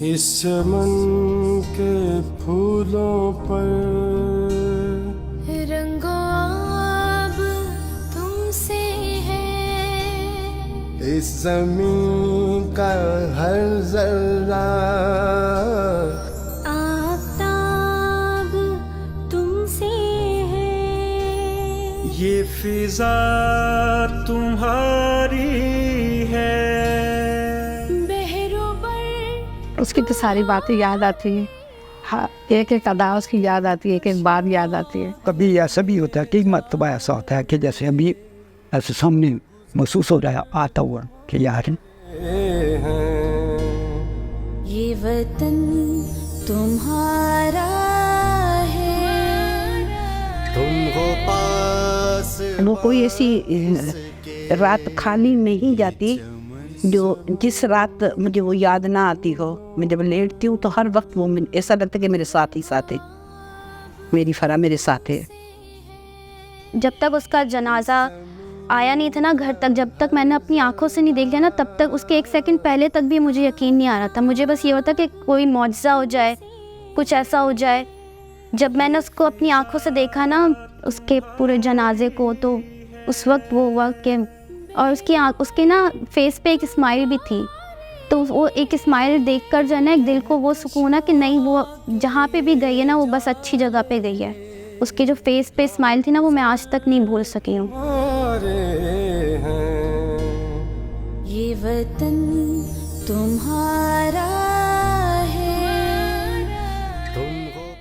इस चमन के फूलों पर रंगो अब तुमसे है, इस ज़मीन का हर जर्रा आफताब तुमसे है, ये फिजा तुम्हारी है। उसकी तो सारी बातें याद आती है, हाँ, एक एक अदा उसकी याद आती है, एक एक बात याद आती है। कभी ऐसा भी होता है कि मरतबा ऐसा होता है कि जैसे अभी ऐसे सामने महसूस हो रहा है आता हुआ कि यार ये वतन तुम्हारा है, तुम हो पास। वो कोई ऐसी रात खाली नहीं जाती जो जिस रात मुझे वो याद ना आती हो। मैं जब लेटती हूँ तो हर वक्त वो ऐसा लगता है कि मेरे साथ ही साथ है, मेरी फरा मेरे साथ है। जब तक उसका जनाजा आया नहीं था ना घर तक, जब तक मैंने अपनी आंखों से नहीं देख लिया ना, तब तक उसके एक सेकंड पहले तक भी मुझे यकीन नहीं आ रहा था। मुझे बस ये होता कि कोई मौजज़ा हो जाए, कुछ ऐसा हो जाए। जब मैंने उसको अपनी आंखों से देखा ना, उसके पूरे जनाजे को, तो उस वक्त वो हुआ कि, और उसके ना फेस पे एक स्माइल भी थी, तो वो एक स्माइल देखकर जो है ना, एक दिल को वो सुकून है कि नहीं, वो जहाँ पे भी गई है ना, वो बस अच्छी जगह पे गई है। उसके जो फेस पे स्माइल थी ना, वो मैं आज तक नहीं भूल सकी हूँ। ये वतन तुम्हारा है।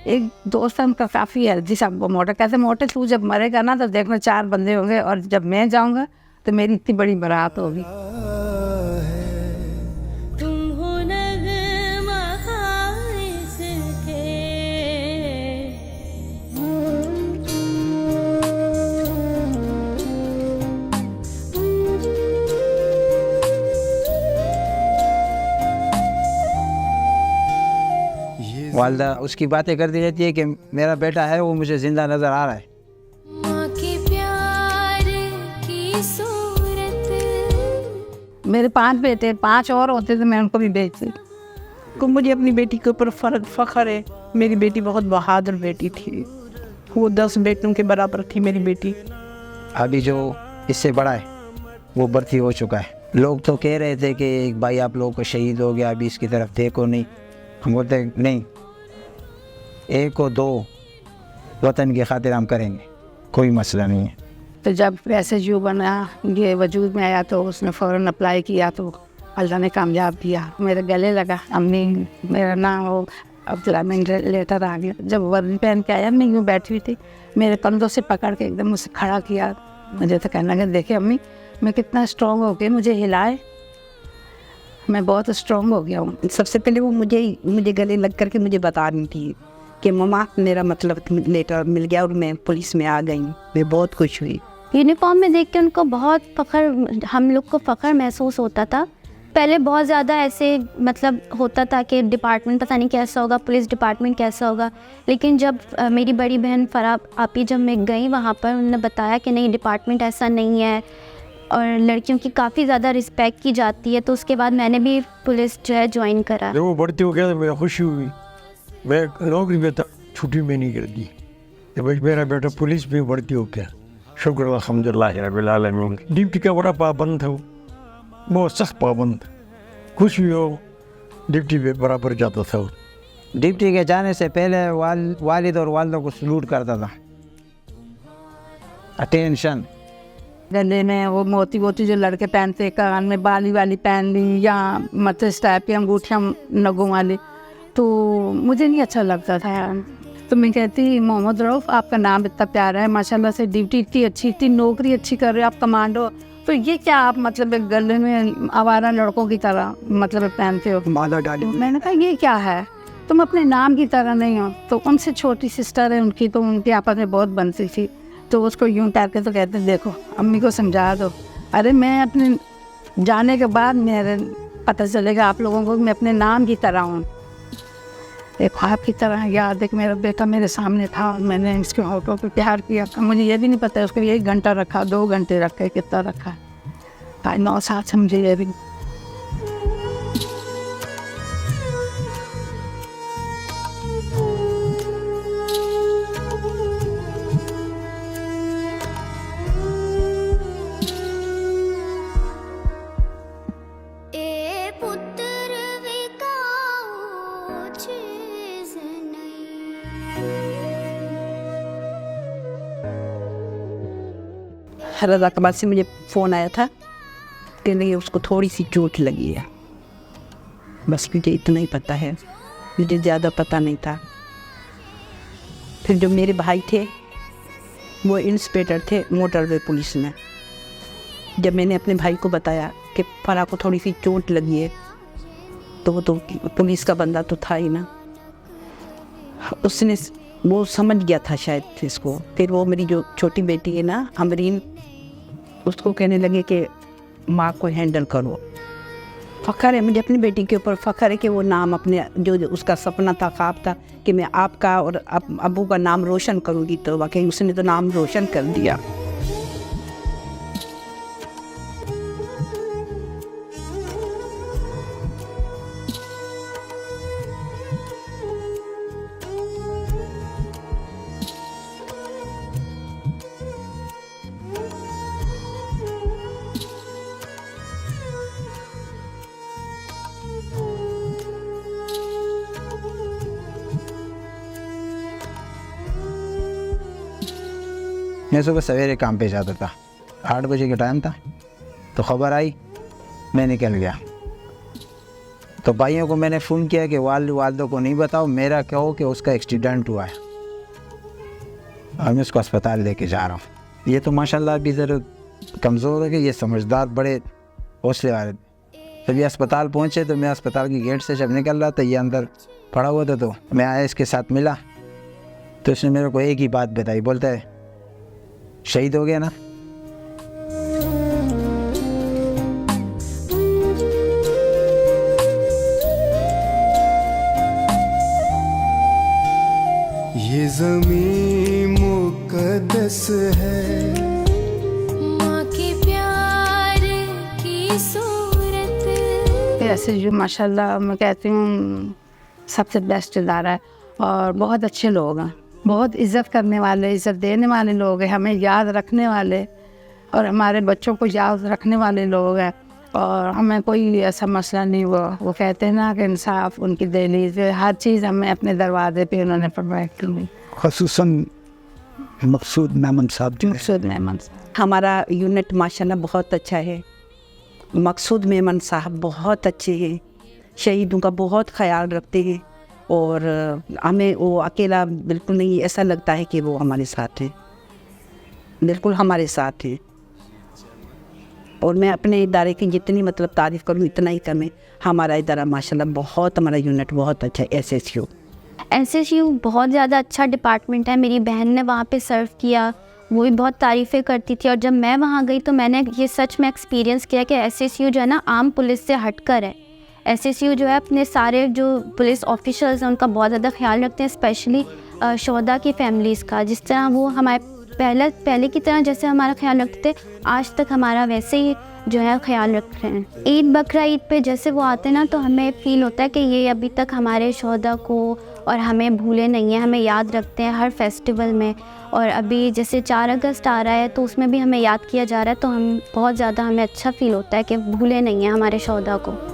एक दोस्त है उनका काफ़ी है जी साहब, वो मोटा कहते मोटे तू जब मरेगा ना तो देखना 4 बंदे होंगे, और जब मैं जाऊँगा तो मेरी इतनी बड़ी बारात होगी। तुम हो नग़मा इसके, वालदा उसकी बातें करती रहती है कि मेरा बेटा है, वो मुझे ज़िंदा नज़र आ रहा है। माँ के प्यार की सूरत। मेरे 5 बेटे, 5 और होते तो मैं उनको भी भेजती। को मुझे अपनी बेटी के ऊपर फ़ख्र है। मेरी बेटी बहुत बहादुर बेटी थी, वो 10 बेटों के बराबर थी मेरी बेटी। अभी जो इससे बड़ा है वो भर्ती हो चुका है। लोग तो कह रहे थे कि एक भाई आप लोगों को शहीद हो गया, अभी इसकी तरफ देखो नहीं। हम बोलते नहीं, 1 और 2 वतन की खातिर हम करेंगे, कोई मसला नहीं है। तो जब मैसेज बना, ये वजूद में आया, तो उसने फ़ौरन अप्लाई किया, तो अल्लाह ने कामयाब किया। मेरे गले लगा, अम्मी मेरा नाम वो अब्दुलमीन लेटर आ गया। जब वर्दी पहन के आया, मैं यूँ बैठी हुई थी, मेरे कंधों से पकड़ के एकदम मुझसे खड़ा किया। मुझे तो कहने लगा, देखे अम्मी मैं कितना स्ट्रॉन्ग हो गया, मुझे हिलाए, मैं बहुत स्ट्रॉन्ग हो गया हूँ। सबसे पहले वो मुझे गले लग करके मुझे बता रही थी कि मम्मा मेरा मतलब लेटर मिल गया और मैं पुलिस में आ गई। मैं बहुत खुश हुई। यूनिफॉर्म में देख के उनको बहुत फ़ख्र, हम लोग को फ़ख्र महसूस होता था। पहले बहुत ज़्यादा ऐसे मतलब होता था कि डिपार्टमेंट पता नहीं कैसा होगा, पुलिस डिपार्टमेंट कैसा होगा, लेकिन जब मेरी बड़ी बहन फरा आपी जब मैं गई वहाँ पर, उन्होंने बताया कि नहीं डिपार्टमेंट ऐसा नहीं है और लड़कियों की काफ़ी ज़्यादा रिस्पेक्ट की जाती है। तो उसके बाद मैंने भी पुलिस जो है ज्वाइन करा। जब वो बढ़ती हो गया तो मैं खुशी हुई। मैं नौकरी में छुट्टी में नहीं कर दी, तो भाई मेरा बेटा पुलिस में भर्ती हो गया। शुक्र अल्हम्दुलिल्लाह रब्बिल आलमीन। ड्यूटी का बड़ा पाबंद था, बहुत सख्त पाबंद। कुछ भी हो ड्यूटी पे बराबर जाता था। डिप्टी के जाने से पहले वालिद और वालिदा को सलूट करता था। अटेंशन। गले में वो मोती वोती जो लड़के पहनते, कान में बाली वाली पहन ली, या मतलब इस टाइप की अंगूठियाँ नगों वाली, तो मुझे नहीं अच्छा लगता था यार। तो मैं कहती मोहम्मद रऊफ़ आपका नाम इतना प्यारा है, माशाल्लाह से ड्यूटी इतनी अच्छी थी, नौकरी अच्छी कर रहे हो आप, कमांडो, तो ये क्या आप मतलब एक गले में आवारा लड़कों की तरह मतलब पहनते हो, माला डाली। मैंने कहा ये क्या है, तुम अपने नाम की तरह नहीं हो। तो उनसे छोटी सिस्टर है उनकी, तो उनकी आपस में बहुत बनती थी, तो उसको यूँ करके तो कहते देखो अम्मी को समझा दो। अरे मैं अपने जाने के बाद मेरे पता चलेगा आप लोगों को मैं अपने नाम की तरह हूँ, एक ख्वाब की तरह याद है कि मेरा बेटा मेरे सामने था और मैंने इसके होठों पे प्यार किया। मुझे ये भी नहीं पता उसको 1 घंटा रखा, 2 घंटे रखा, कितना रखा, 9 साल से मुझे ये भी। रज़ाकाबाद से मुझे फ़ोन आया था कि नहीं उसको थोड़ी सी चोट लगी है। बस मुझे इतना ही पता है, मुझे ज़्यादा पता नहीं था। फिर जो मेरे भाई थे वो इंस्पेक्टर थे मोटरवे पुलिस में। जब मैंने अपने भाई को बताया कि फरा को थोड़ी सी चोट लगी है तो वो तो पुलिस का बंदा तो था ही ना, उसने वो समझ गया था शायद इसको। फिर वो मेरी जो छोटी बेटी है ना अमरीन, उसको कहने लगे कि माँ को हैंडल करो। फ़ख्र है मुझे अपनी बेटी के ऊपर, फ़ख्र है कि वो नाम अपने जो उसका सपना था, ख्वाब था कि मैं आपका और अब्बू का नाम रोशन करूँगी, तो वाकई उसने तो नाम रोशन कर दिया। मैं सुबह सवेरे काम पे जाता था, 8 बजे का टाइम था, तो ख़बर आई, मैं निकल गया। तो भाइयों को मैंने फ़ोन किया कि वालदों को नहीं बताओ, मेरा कहो कि उसका एक्सीडेंट हुआ है और मैं उसको अस्पताल लेके जा रहा हूँ। ये तो माशाल्लाह अभी ज़रा कमज़ोर है कि ये समझदार बड़े हौसले वाले। जब ये अस्पताल पहुँचे तो मैं अस्पताल की गेट से जब निकल रहा था, ये अंदर पड़ा हुआ था, तो मैं आया इसके साथ मिला, तो इसने मेरे को एक ही बात बताई, बोलता है शहीद हो गया ना। ये ज़मीं मुक़द्दस है, माँ के प्यार की सूरत। ऐसे जो माशाल्लाह मैं कहती हूँ सबसे बेस्ट इदारा है और बहुत अच्छे लोग हैं, बहुत इज़्ज़त करने वाले, इज़्ज़त देने वाले लोग हैं, हमें याद रखने वाले और हमारे बच्चों को याद रखने वाले लोग हैं। और हमें कोई ऐसा मसला नहीं हुआ। वो कहते हैं ना कि इंसाफ उनकी दहलीज़ है, हर चीज़ हमें अपने दरवाजे पे उन्होंने प्रोवाइड की। ख़ुसूसन मकसूद मेमन साहब जो मकसूद मेमन हमारा यूनिट माशाल्लाह बहुत अच्छा है। मकसूद मेमन साहब बहुत अच्छे हैं, शहीदों का बहुत ख्याल रखते हैं और हमें वो अकेला बिल्कुल नहीं, ऐसा लगता है कि वो हमारे साथ हैं, बिल्कुल हमारे साथ हैं। और मैं अपने इदारे की जितनी मतलब तारीफ़ करूँ इतना ही कम है। हमारा इदारा माशाल्लाह बहुत, हमारा यूनिट बहुत अच्छा है। SSU बहुत ज़्यादा अच्छा डिपार्टमेंट है। मेरी बहन ने वहाँ पे सर्व किया, वो भी बहुत तारीफ़ें करती थी। और जब मैं वहाँ गई तो मैंने ये सच में एक्सपीरियंस किया कि SSU जो है ना आम पुलिस से हटकर है। SSU जो है अपने सारे जो पुलिस ऑफिसर्स हैं उनका बहुत ज़्यादा ख्याल रखते हैं, स्पेशली शोहदा की फैमिलीज़ का। जिस तरह वो हमारे पहले की तरह जैसे हमारा ख्याल रखते थे, आज तक हमारा वैसे ही जो है ख्याल रख रहे हैं। ईद बकरा ईद पे जैसे वो आते हैं ना, तो हमें फ़ील होता है कि ये अभी तक हमारे शोहदा को और हमें भूले नहीं हैं, हमें याद रखते हैं हर फेस्टिवल में। और अभी जैसे 4 अगस्त आ रहा है तो उसमें भी हमें याद किया जा रहा है, तो हम बहुत ज़्यादा हमें अच्छा फ़ील होता है कि भूले नहीं हैं हमारे शोहदा को।